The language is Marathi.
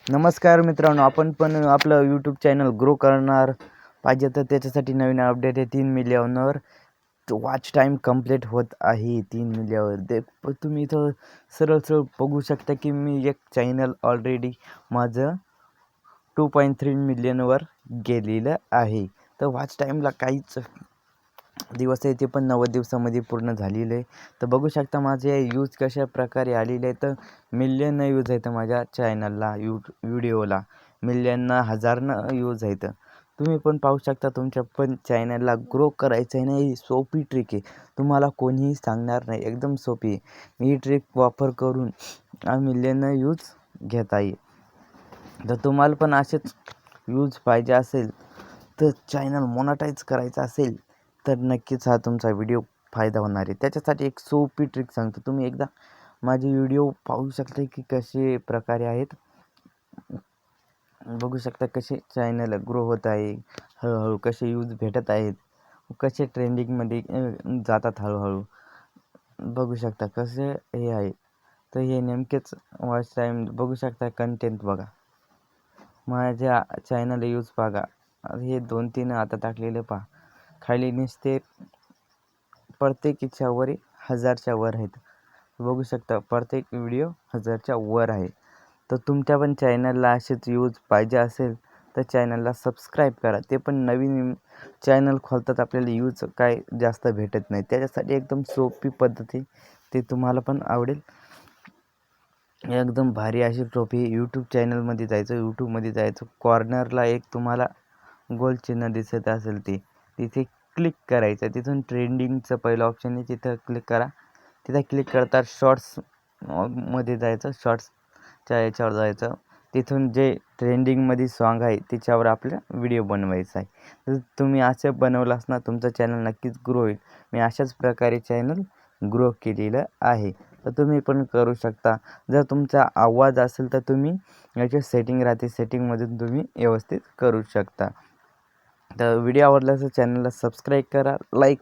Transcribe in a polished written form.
नमस्कार मित्रांनो, आपण पण आपलं यूट्यूब चॅनल ग्रो करणार पाहिजे तर त्याच्यासाठी नवीन अपडेट आहे 3 मिलियनवर वॉच टाईम कंप्लीट होत आहे 3 मिलियनवर तुम्ही इथं सरळ सरळ बघू शकता की मी एक चॅनल ऑलरेडी माझं 2.3 मिलियनवर गेलेलं आहे. तर वॉच टाईमला काहीच दिवस आहे ते पण 90 दिवसामध्ये पूर्ण झालेलं आहे. तर बघू शकता माझे यूज कशा प्रकारे आलेले आहे. तर मिलियन यूज आहेत माझ्या चॅनलला, व्हिडिओला मिलियनना हजारनं यूज आहेत. तुम्ही पण पाहू शकता तुमच्या पण चॅनलला ग्रो करायचं आहे ना, ही सोपी ट्रिक आहे. तुम्हाला कोणीही सांगणार नाही, एकदम सोपी आहे. ही ट्रिक वापर करून मिलियन यूज घेता येईल. जर तुम्हाला पण असेच यूज पाहिजे असेल तर चॅनल मोनेटाईज करायचं असेल तर नक्कीच हा तुमचा व्हिडिओ फायदा होणार आहे. त्याच्यासाठी एक सोपी ट्रिक सांगतो, तुम्ही एकदा माझे व्हिडिओ पाहू शकता की कसे प्रकारे आहेत. बघू शकता कसे चॅनल ग्रो होत आहे, हळूहळू कसे यूज भेटत आहेत, कसे ट्रेंडिंगमध्ये जातात हळूहळू. बघू शकता कसे हे आहे. तर हे नेमकेच वॉच टाईम बघू शकता. कंटेंट बघा, माझ्या चॅनल यूज बघा, हे 2-3 आता टाकलेले पहा. खाली नुसते प्रत्येकीच्या वर 1000च्या वर आहेत. बघू शकता प्रत्येक व्हिडिओ 1000च्या वर आहे. तर तुमच्या पण चॅनलला असेच यूज पाहिजे असेल तर चॅनलला सबस्क्राईब करा. ते पण नवीन चॅनल खोलतात आपल्याला यूज काय जास्त भेटत नाही. त्याच्यासाठी एकदम सोपी पद्धती, ते तुम्हाला पण आवडेल. एकदम भारी अशी ट्रॉफी. यूट्यूब चॅनलमध्ये जायचं, यूट्यूबमध्ये जायचं, कॉर्नरला एक तुम्हाला गोल चिन्ह दिसत असेल तिथे क्लिक करायचं. तिथून ट्रेंडिंगचं पहिलं ऑप्शन आहे, तिथं क्लिक करा. तिथं क्लिक करता शॉर्ट्स मध्ये जायचं, शॉर्ट्सच्या याच्यावर जायचं. तिथून जे ट्रेंडिंगमध्ये सॉन्ग आहे त्याच्यावर आपला व्हिडिओ बनवायचा आहे. तर तुम्ही असं बनवलास ना, तुमचं चॅनल नक्कीच ग्रो होईल. मी अशाच प्रकारे चॅनल ग्रो केलेलं आहे. तर तुम्ही पण करू शकता. जर तुमचा आवाज असेल तर तुम्ही याची सेटिंग राहते, सेटिंगमधून तुम्ही व्यवस्थित करू शकता. तर व्हिडिओ आवडला तर चॅनलला सबस्क्राईब करा, लाईक